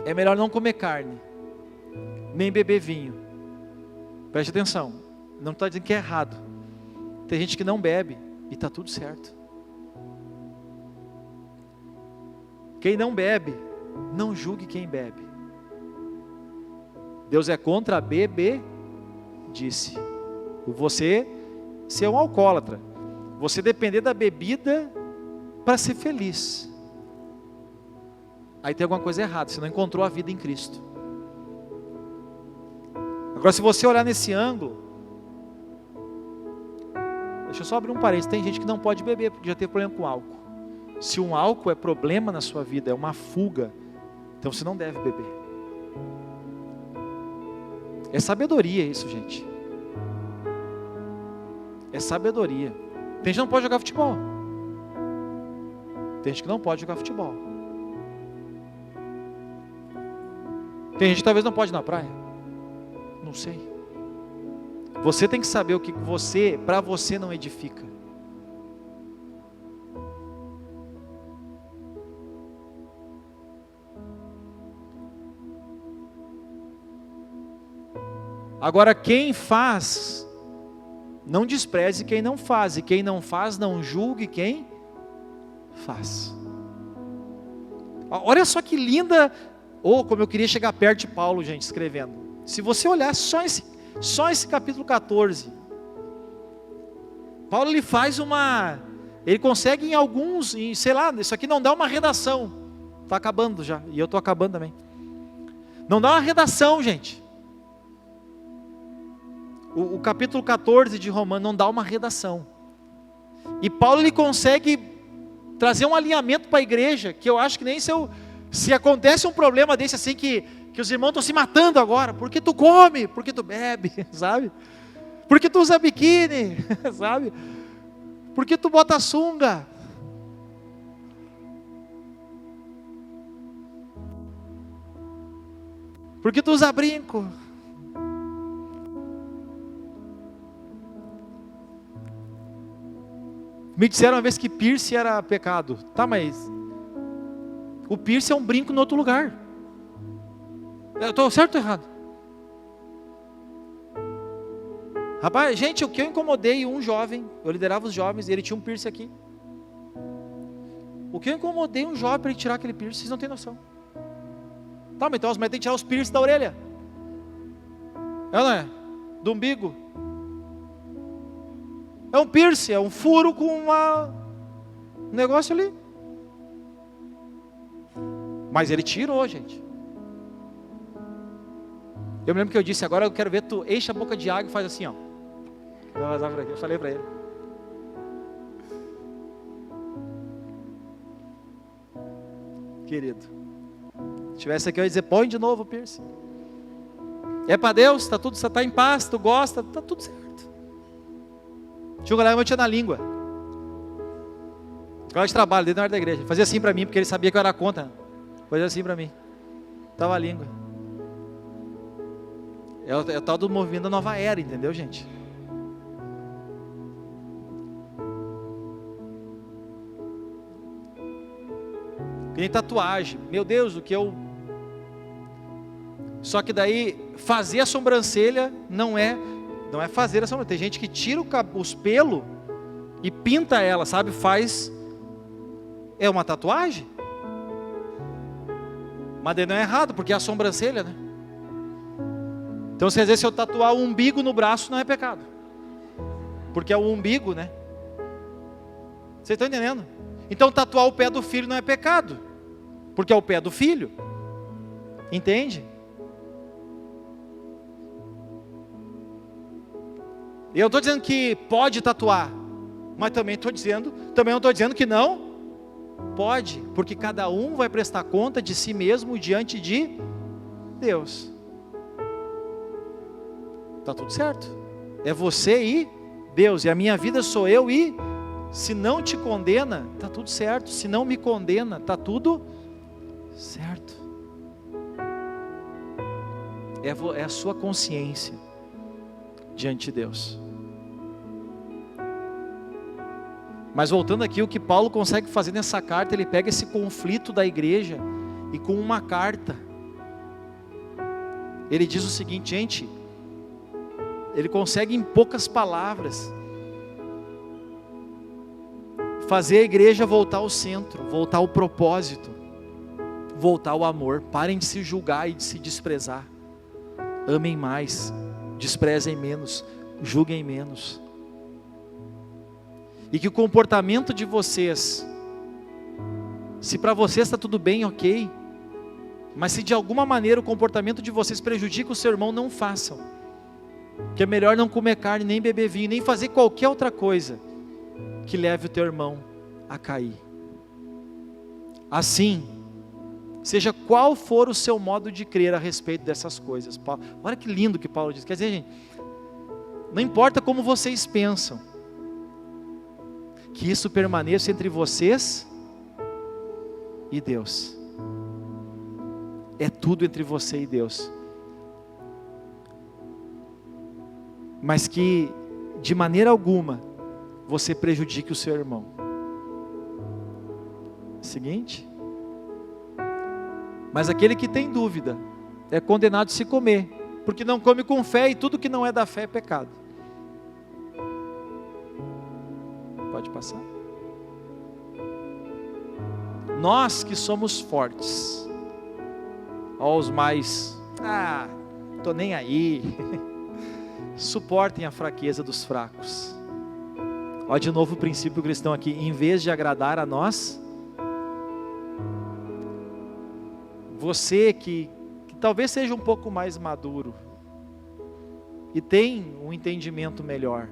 É melhor não comer carne, nem beber vinho. Preste atenção, não está dizendo que é errado. Tem gente que não bebe e está tudo certo. Quem não bebe, não julgue quem bebe. Deus é contra a bebedice. Você ser um alcoólatra, você depender da bebida para ser feliz, aí tem alguma coisa errada, você não encontrou a vida em Cristo. Agora, se você olhar nesse ângulo, deixa eu só abrir um parênteses, tem gente que não pode beber porque já teve problema com álcool. Se um álcool é problema na sua vida, é uma fuga, então você não deve beber. É sabedoria isso, gente. É sabedoria. Tem gente que não pode jogar futebol. Tem gente que não pode jogar futebol. Tem gente que talvez não pode ir na praia. Não sei. Você tem que saber o que para você não edifica. Agora, quem faz, não despreze quem não faz, e quem não faz, não julgue quem faz. Olha só que linda, como eu queria chegar perto de Paulo, gente, escrevendo. Se você olhar só esse capítulo 14, Paulo ele faz ele consegue sei lá, isso aqui não dá uma redação, está acabando já, e eu estou acabando também. Não dá uma redação, gente. O capítulo 14 de Romanos não dá uma redação. E Paulo ele consegue trazer um alinhamento para a igreja, que eu acho que nem se acontece um problema desse assim, que os irmãos estão se matando agora, porque tu come, porque tu bebe, sabe? Porque tu usa biquíni, sabe? Porque tu bota sunga. Porque tu usa brinco. Me disseram uma vez que piercing era pecado. Tá, mas o piercing é um brinco em outro lugar. Eu estou certo ou errado? Rapaz, gente, o que eu incomodei um jovem, eu liderava os jovens, e ele tinha um piercing aqui. O que eu incomodei um jovem para ele tirar aquele piercing, vocês não têm noção. Tá, mas então as mulheres têm que tirar os piercing da orelha. É ou não é? Do umbigo. É um piercing, é um furo com um negócio ali. Mas ele tirou, gente. Eu me lembro que eu disse, agora eu quero ver tu enche a boca de água e faz assim, ó. Vai vazar por aqui. Eu falei para ele. Querido, se tivesse aqui eu ia dizer, põe de novo o piercing. É para Deus, está tudo, você está em paz, tu gosta, está tudo certo. Tinha um galera que tinha na língua. Escola de trabalho, dentro da área da igreja. Fazia assim para mim, porque ele sabia que eu era contra. Fazia assim para mim. Estava a língua. É o tal do movimento da nova era, entendeu, gente? Que nem tatuagem. Meu Deus, o que eu... Só que daí, fazer a sobrancelha não é fazer a sobrancelha. Tem gente que tira os pelos e pinta ela, sabe? Faz... É uma tatuagem. Mas daí não é errado, porque é a sobrancelha, né? Então, às vezes, se eu tatuar o umbigo no braço, não é pecado. Porque é o umbigo, né? Vocês estão entendendo? Então, tatuar o pé do filho não é pecado. Porque é o pé do filho. Entende? Eu não estou dizendo que pode tatuar. Mas também não estou dizendo que não pode. Porque cada um vai prestar conta de si mesmo diante de Deus. Está tudo certo. É você e Deus. E a minha vida sou eu e... Se não te condena, está tudo certo. Se não me condena, está tudo certo. É a sua consciência diante de Deus. Mas voltando aqui, o que Paulo consegue fazer nessa carta, ele pega esse conflito da igreja e com uma carta, ele diz o seguinte, gente, ele consegue em poucas palavras fazer a igreja voltar ao centro, voltar ao propósito, voltar ao amor. Parem de se julgar e de se desprezar. Amem mais, desprezem menos, julguem menos. E que o comportamento de vocês, se para vocês está tudo bem, ok, mas se de alguma maneira o comportamento de vocês prejudica o seu irmão, não façam. Que é melhor não comer carne, nem beber vinho, nem fazer qualquer outra coisa que leve o teu irmão a cair. Assim, seja qual for o seu modo de crer a respeito dessas coisas. Olha que lindo que Paulo diz. Quer dizer, gente, não importa como vocês pensam, que isso permaneça entre vocês e Deus. É tudo entre você e Deus. Mas que de maneira alguma você prejudique o seu irmão. Seguinte. Mas aquele que tem dúvida é condenado a se comer, porque não come com fé, e tudo que não é da fé é pecado. Pode passar. Nós que somos fortes, aos mais, tô nem aí, suportem a fraqueza dos fracos. Olha de novo o princípio cristão aqui, em vez de agradar a nós, você que talvez seja um pouco mais maduro, e tem um entendimento melhor,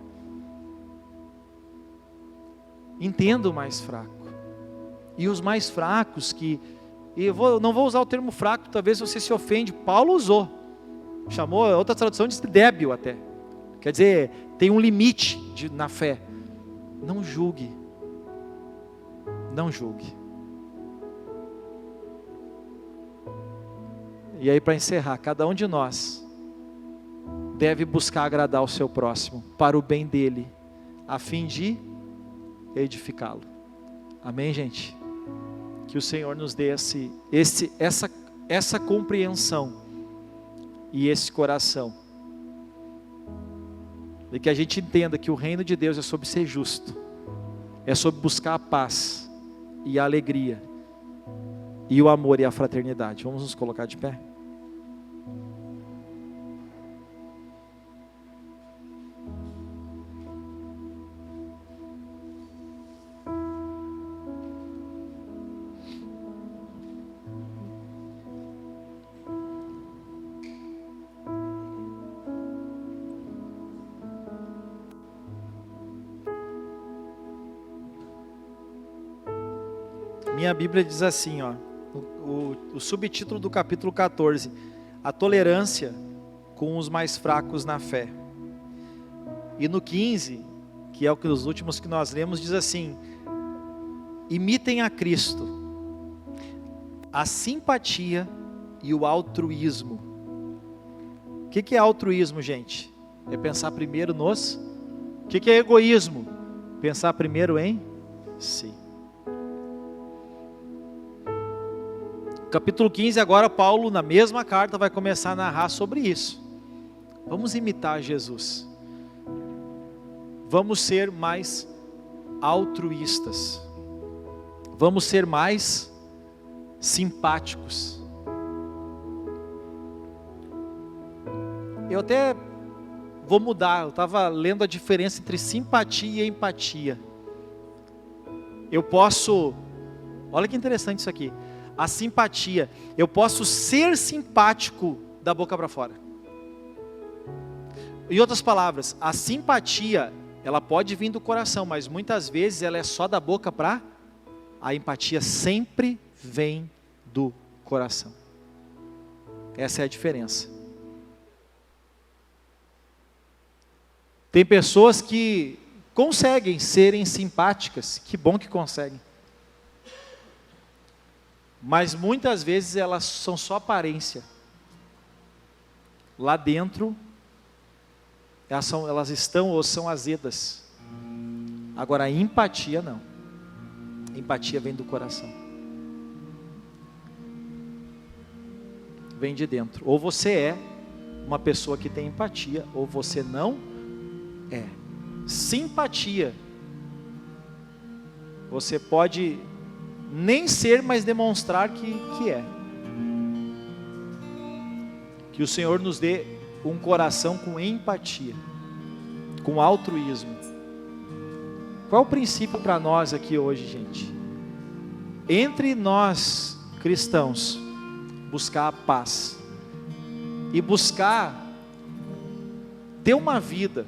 entenda o mais fraco, e os mais fracos não vou usar o termo fraco, talvez você se ofende, Paulo usou, chamou, outra tradução diz débil até, quer dizer, tem um limite na fé. Não julgue. Não julgue. E aí, para encerrar, cada um de nós deve buscar agradar o seu próximo, para o bem dele, a fim de edificá-lo. Amém, gente? Que o Senhor nos dê essa compreensão e esse coração. E que a gente entenda que o reino de Deus é sobre ser justo, é sobre buscar a paz e a alegria, e o amor e a fraternidade. Vamos nos colocar de pé? Minha Bíblia diz assim, ó, o subtítulo do capítulo 14, a tolerância com os mais fracos na fé. E no 15, que é o que os últimos que nós lemos, diz assim: imitem a Cristo, a simpatia e o altruísmo. O que é altruísmo, gente? É pensar primeiro nos... O que é egoísmo? Pensar primeiro em si. Capítulo 15, agora Paulo, na mesma carta, vai começar a narrar sobre isso. Vamos imitar Jesus. Vamos ser mais altruístas. Vamos ser mais simpáticos. Eu até vou mudar, eu estava lendo a diferença entre simpatia e empatia. Eu posso, olha que interessante isso aqui. A simpatia, eu posso ser simpático da boca para fora. Em outras palavras, a simpatia, ela pode vir do coração, mas muitas vezes ela é só da boca para... A empatia sempre vem do coração. Essa é a diferença. Tem pessoas que conseguem serem simpáticas, que bom que conseguem. Mas muitas vezes elas são só aparência. Lá dentro, elas estão ou são azedas. Agora a empatia não. A empatia vem do coração. Vem de dentro. Ou você é uma pessoa que tem empatia, ou você não é. Simpatia. Você pode nem ser, mas demonstrar que é. Que o Senhor nos dê um coração com empatia, com altruísmo. Qual é o princípio para nós aqui hoje, gente? Entre nós, cristãos, buscar a paz e buscar ter uma vida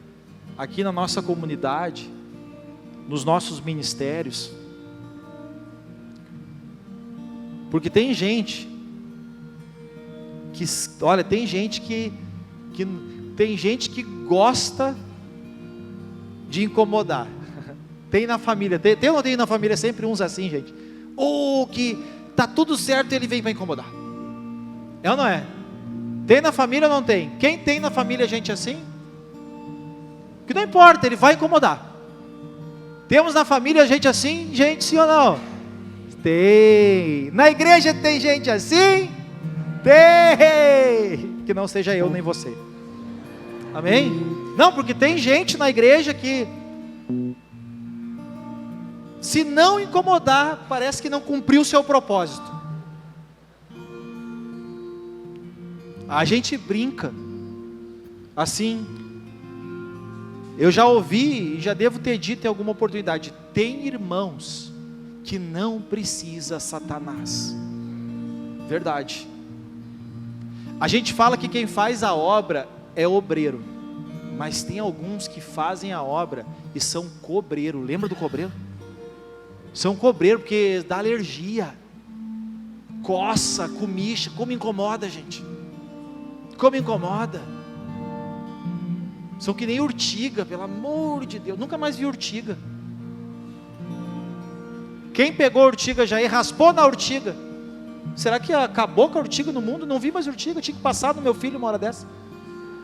aqui na nossa comunidade, nos nossos ministérios. Porque tem gente que, olha, tem gente que gosta de incomodar. Tem na família, tem ou não tem na família sempre uns assim, gente? Ou que tá tudo certo e ele vem para incomodar. É ou não é? Tem na família ou não tem? Quem tem na família gente assim? Que não importa, ele vai incomodar. Temos na família gente assim, gente sim ou não? Tem. Na igreja tem gente assim? Tem. Que não seja eu nem você. Amém? Não, porque tem gente na igreja que, se não incomodar, parece que não cumpriu o seu propósito. A gente brinca assim. Eu já ouvi e já devo ter dito em alguma oportunidade: tem irmãos que não precisa Satanás. Verdade. A gente fala que quem faz a obra é obreiro, mas tem alguns que fazem a obra e são cobreiro. Lembra do cobreiro? São cobreiro porque dá alergia, coça, comicha, como incomoda, gente. Como incomoda. São que nem urtiga, pelo amor de Deus. Nunca mais vi urtiga. Quem pegou a urtiga já e raspou na urtiga? Será que acabou com a urtiga no mundo? Não vi mais urtiga. Eu tinha que passar no meu filho uma hora dessa,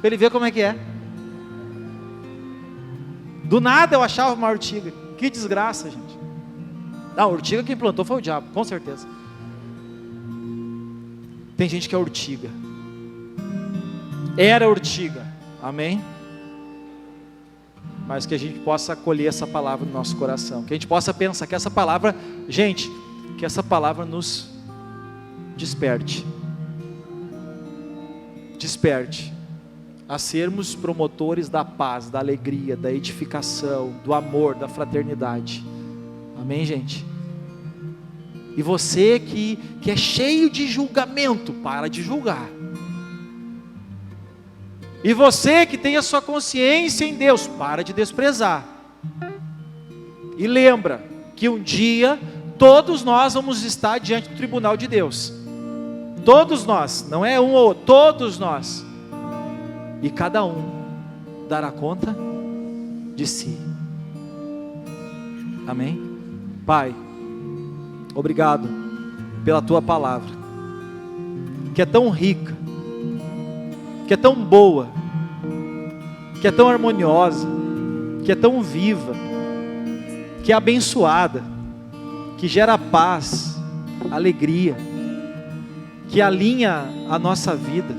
para ele ver como é que é. Do nada eu achava uma urtiga. Que desgraça, gente. A urtiga quem plantou foi o diabo, com certeza. Tem gente que é urtiga. Era urtiga. Amém? mas que a gente possa acolher essa palavra no nosso coração, que a gente possa pensar que essa palavra, gente, que essa palavra nos desperte a sermos promotores da paz, da alegria, da edificação, do amor, da fraternidade. Amém, gente? E você que é cheio de julgamento, para de julgar. E você que tem a sua consciência em Deus, para de desprezar. E lembra que um dia todos nós vamos estar diante do tribunal de Deus. Todos nós, não é um ou outro, todos nós. E cada um dará conta de si. Amém? Pai, obrigado pela tua palavra, que é tão rica, que é tão boa, que é tão harmoniosa, que é tão viva, que é abençoada, que gera paz, alegria, que alinha a nossa vida.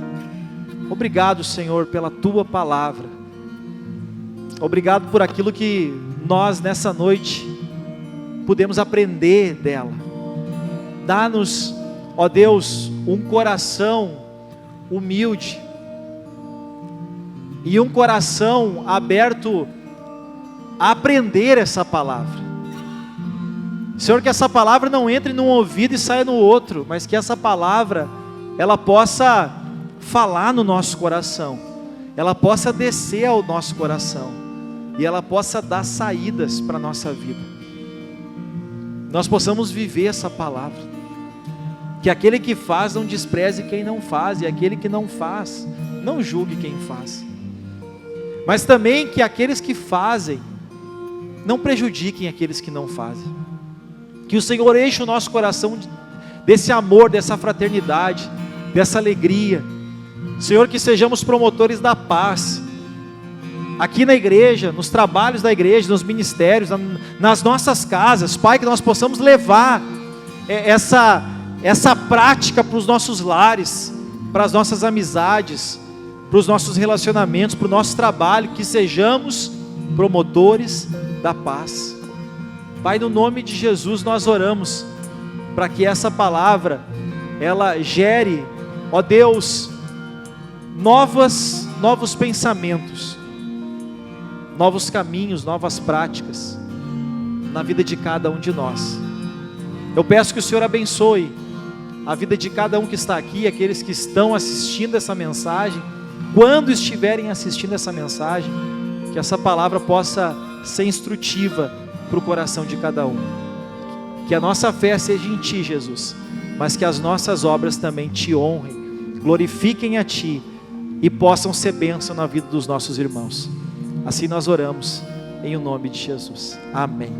Obrigado, Senhor, pela tua palavra. Obrigado por aquilo que nós nessa noite podemos aprender dela. Dá-nos, ó Deus, um coração humilde e um coração aberto a aprender essa palavra. Senhor, que essa palavra não entre num ouvido e saia no outro, mas que essa palavra, ela possa falar no nosso coração, ela possa descer ao nosso coração, e ela possa dar saídas para a nossa vida. Nós possamos viver essa palavra, que aquele que faz não despreze quem não faz, e aquele que não faz, não julgue quem faz. Mas também que aqueles que fazem, não prejudiquem aqueles que não fazem. Que o Senhor enche o nosso coração desse amor, dessa fraternidade, dessa alegria. Senhor, que sejamos promotores da paz, aqui na igreja, nos trabalhos da igreja, nos ministérios, nas nossas casas. Pai, que nós possamos levar essa prática para os nossos lares, para as nossas amizades, para os nossos relacionamentos, para o nosso trabalho, que sejamos promotores da paz. Pai, no nome de Jesus nós oramos, para que essa palavra, ela gere, ó Deus, novos pensamentos, novos caminhos, novas práticas, na vida de cada um de nós. Eu peço que o Senhor abençoe a vida de cada um que está aqui, aqueles que estão assistindo essa mensagem, quando estiverem assistindo essa mensagem, que essa palavra possa ser instrutiva para o coração de cada um. Que a nossa fé seja em Ti, Jesus, mas que as nossas obras também Te honrem, glorifiquem a Ti e possam ser bênção na vida dos nossos irmãos. Assim nós oramos, em o nome de Jesus. Amém.